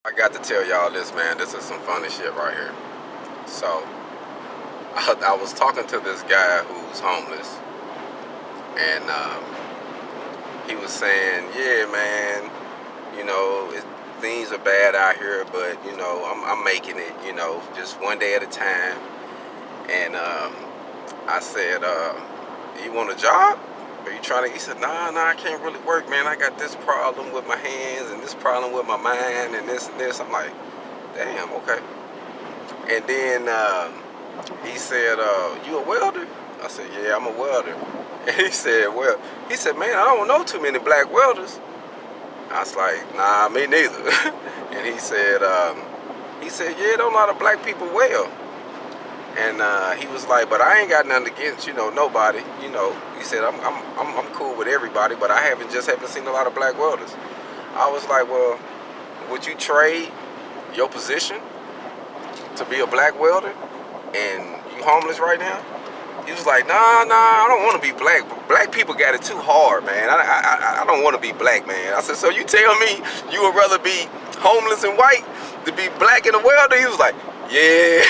I got to tell y'all this, man. This is some funny shit right here. So, I was talking to this guy who's homeless, and he was saying, yeah, man, you know, things are bad out here, but, you know, I'm making it, you know, just one day at a time. And I said, you want a job? Are you trying to? He said, nah, I can't really work, man. I got this problem with my hands and this problem with my mind and this and this. I'm like, damn, okay. And then he said, you a welder? I said, yeah, I'm a welder. And he said, well, he said, man, I don't know too many black welders. I was like, nah, me neither. And he said, yeah, don't a lot of black people weld. And he was like, but I ain't got nothing against, you know, nobody. You know, he said, I'm cool with everybody, but I haven't seen a lot of black welders. I was like, well, would you trade your position to be a black welder and you homeless right now? He was like, nah, I don't want to be black. Black people got it too hard, man. I don't want to be black, man. I said, so you tell me you would rather be homeless and white to be black and a welder? He was like, yeah.